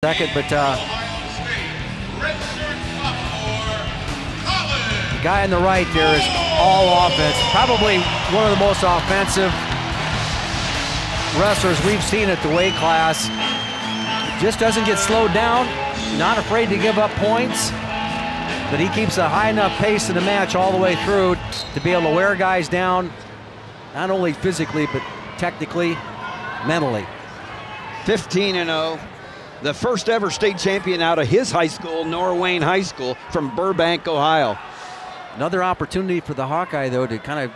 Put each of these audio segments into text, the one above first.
second, but the guy on the right there is all offense. Probably one of the most offensive wrestlers we've seen at the weight class. Just doesn't get slowed down, not afraid to give up points, but he keeps a high enough pace in the match all the way through to be able to wear guys down, not only physically, but technically, mentally. 15-0. The first ever state champion out of his high school, Norwayne High School, from Burbank, Ohio. Another opportunity for the Hawkeye, though, to kind of,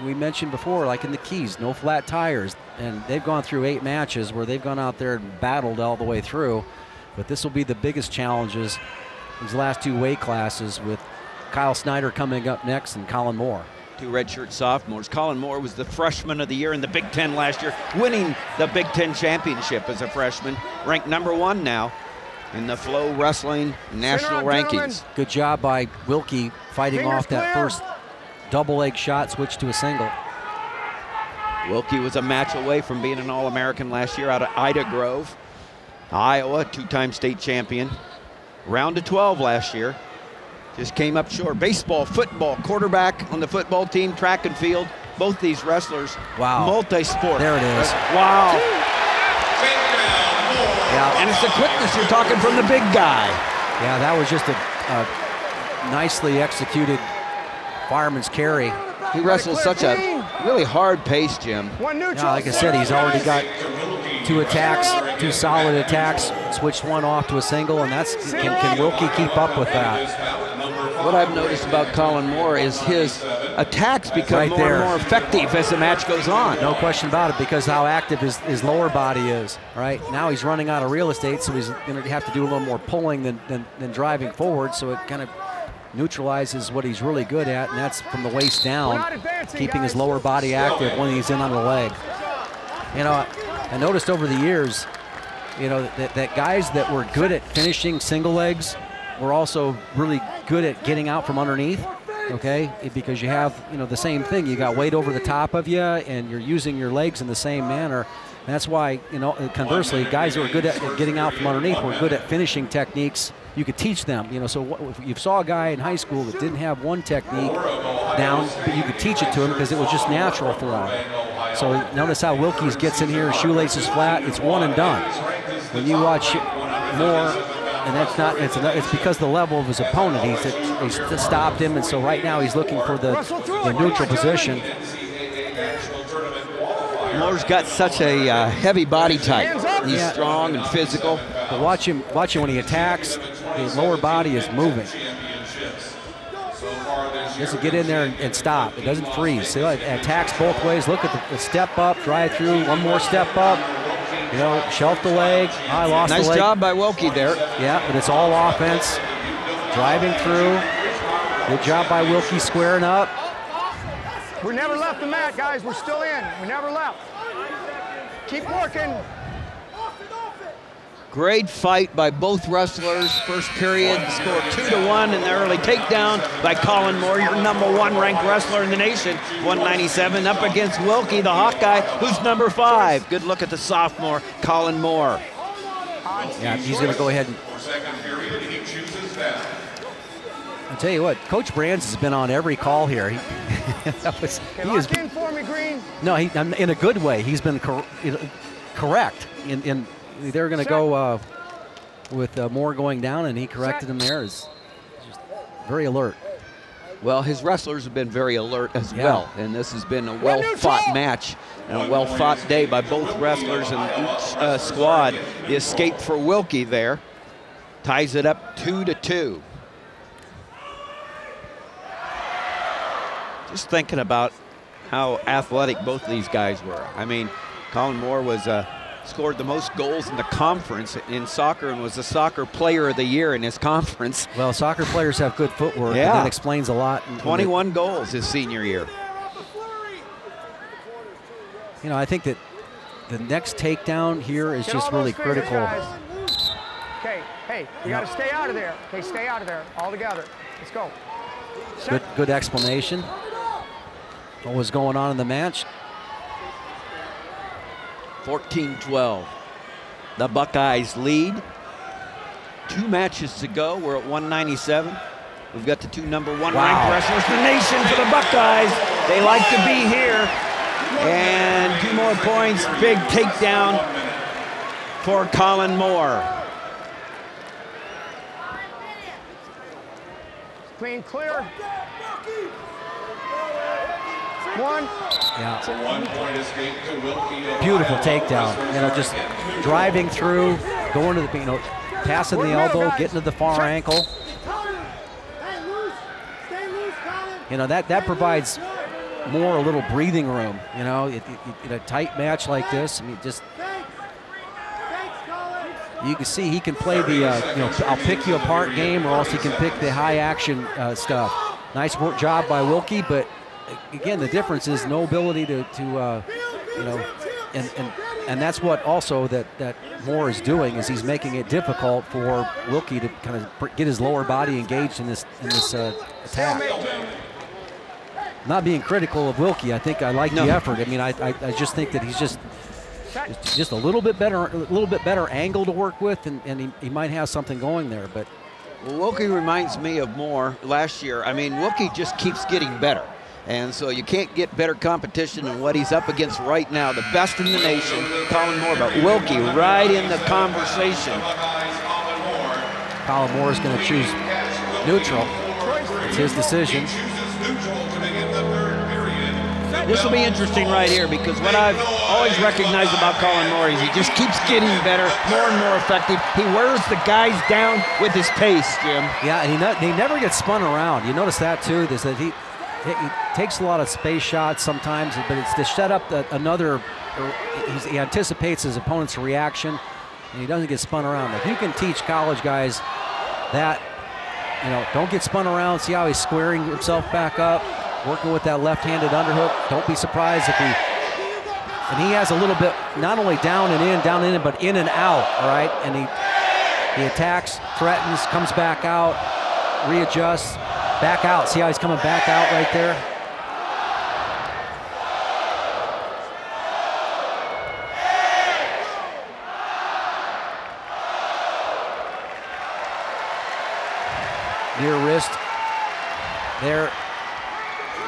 we mentioned before, like in the Keys, no flat tires. And they've gone through 8 matches where they've gone out there and battled all the way through. But this will be the biggest challenges, these last 2 weight classes, with Kyle Snyder coming up next and Kollin Moore. 2 redshirt sophomores. Kollin Moore was the freshman of the year in the Big Ten last year, winning the Big Ten championship as a freshman, ranked #1 now in the Flow Wrestling national rankings. Good job by Wilcke fighting off that first double leg shot, switch to a single. Wilcke was a match away from being an All-American last year out of Ida Grove, Iowa, 2-time state champion. Round of 12 last year. Just came up short. Baseball, football, quarterback on the football team, track and field. Both these wrestlers, wow, multi-sport. There it is. Wow. Yeah. And it's the quickness you're talking from the big guy. Yeah, that was just a nicely executed fireman's carry. He wrestles such a really hard pace, Jim. Yeah, like I said, he's already got 2 attacks, 2 solid attacks, switched 1 off to a single, and that's, can Wilcke keep up with that? What I've noticed about Kollin Moore is his attacks become more and more effective as the match goes on. No question about it, because how active his lower body is, right? Now he's running out of real estate, so he's going to have to do a little more pulling than driving forward, so it kind of neutralizes what he's really good at, and that's from the waist down, keeping his lower body active when he's in on the leg. You know, I noticed over the years, you know, that guys that were good at finishing single legs were also really good at getting out from underneath, okay? Because you have, you know, the same thing. You got weight over the top of you, and you're using your legs in the same manner. And that's why, you know, conversely, guys who are good at getting out from underneath were good at finishing techniques. You could teach them, you know, so if you saw a guy in high school that didn't have one technique down, but you could teach it to him because it was just natural for him. So notice how Wilcke gets in here, shoelaces flat, it's one and done. When you watch Moore, and that's not, it's because the level of his opponent, he's stopped him, and so right now he's looking for the neutral position. Moore's got such a heavy body type. He's strong and physical. But watch him when he attacks, his lower body is moving. He doesn't get in there and stop. It doesn't freeze. So it attacks both ways. Look at the step up, drive through, one more step up. You know, shelf the leg. I lost the leg. Nice job by Wilcke there. Yeah, but it's all offense. Driving through. Good job by Wilcke squaring up. We never left the mat, guys. We're still in. We never left. Keep working. Great fight by both wrestlers. First period, score 2-1 in the early takedown by Kollin Moore, your #1 ranked wrestler in the nation. 197 up against Wilcke, the Hawkeye, who's #5. Good look at the sophomore, Kollin Moore. Yeah, he's going to go ahead and... I'll tell you what, Coach Brands has been on every call here. He is in for me, Green. No, in a good way. He's been correct. They're going to go with Moore going down, and he corrected him there. Is just very alert. Well, his wrestlers have been very alert as well, and this has been a well-fought match and a well-fought day by both wrestlers and each squad. The escape for Wilcke there ties it up 2-2. Just thinking about how athletic both these guys were. I mean, Kollin Moore was scored the most goals in the conference in soccer and was the soccer player of the year in his conference. Well, soccer players have good footwork, and that explains a lot. 21 goals his senior year. You know, I think that the next takedown here is just really critical. Okay, hey, you got to stay out of there. Okay, stay out of there all together. Let's go. Good explanation. What was going on in the match? 14-12. The Buckeyes lead. 2 matches to go. We're at 197. We've got the 2 #1 ranked wrestlers in the nation for the Buckeyes. They like to be here. And 2 more points. Big takedown for Kollin Moore. Clean, clear. 1. Yeah. For 1 point escape to Wilcke. Beautiful takedown. You know, just driving through, going to the, you know, passing the elbow, getting to the far ankle. You know, that provides Moore a little breathing room. You know, in a tight match like this, I mean, just you can see he can play the, you know, I'll pick you apart game, or else he can pick the high action stuff. Nice work job by Wilcke, but again, the difference is no ability to you know, and that's what also that Moore is doing, is he's making it difficult for Wilcke to kind of get his lower body engaged in this attack. Not being critical of Wilcke, I think I like the effort. I mean, I just think that he's just a little bit better angle to work with, and he might have something going there. But well, Wilcke reminds me of Moore last year. I mean, Wilcke just keeps getting better. And so you can't get better competition than what he's up against right now. The best in the nation, Kollin Moore, but Wilcke right in the conversation. Kollin Moore is going to choose neutral. It's his decision. This will be interesting right here, because what I've always recognized about Kollin Moore is he just keeps getting better, more and more effective. He wears the guys down with his pace, Jim. Yeah, and he never gets spun around. You notice that too, is that he takes a lot of space shots sometimes, but it's to set up he anticipates his opponent's reaction, and he doesn't get spun around. If you can teach college guys that, you know, don't get spun around, see how he's squaring himself back up, working with that left-handed underhook. Don't be surprised if he has a little bit, not only down and in, but in and out, all right? And he attacks, threatens, comes back out, readjusts, back out. See how he's coming back out right there? Near wrist there.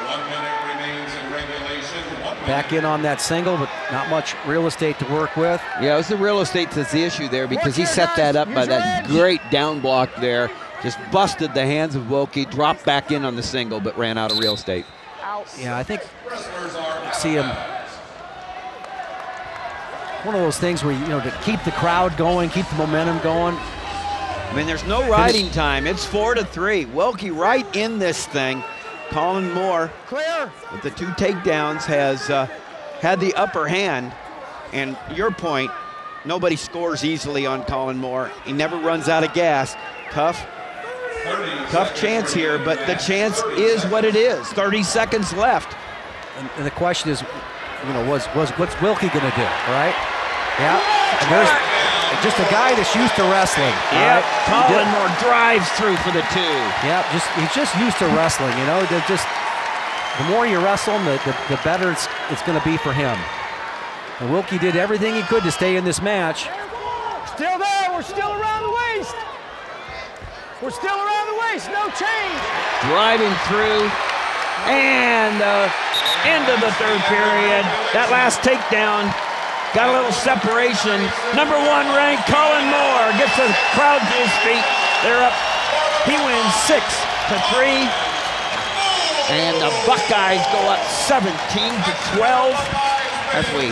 1 minute remains in regulation. Back in on that single, but not much real estate to work with. Yeah, it was the real estate that's the issue there, because he set that up by that great down block there. Just busted the hands of Wilcke, dropped back in on the single, but ran out of real estate. Yeah, I think see him. One of those things where, you know, to keep the crowd going, keep the momentum going. I mean, there's no riding time. It's 4-3. Wilcke right in this thing. Kollin Moore, Clear. with the 2 takedowns, has had the upper hand. And your point, nobody scores easily on Kollin Moore. He never runs out of gas. Tough chance here, but the chance is what it is. 30 seconds left. And the question is, you know, what's Wilcke going to do, right? Yeah. And there's just a guy that's used to wrestling. Yeah. Right? Kollin Moore drives through for the 2. Yeah, he's just used to wrestling. You know, the more you wrestle him, the better it's going to be for him. And Wilcke did everything he could to stay in this match. Still there. We're still around the waist. We're still around the waist. No change. Driving through. And end of the 3rd period. That last takedown got a little separation. #1 ranked Kollin Moore gets the crowd to his feet. They're up. He wins 6-3. And the Buckeyes go up 17-12 as we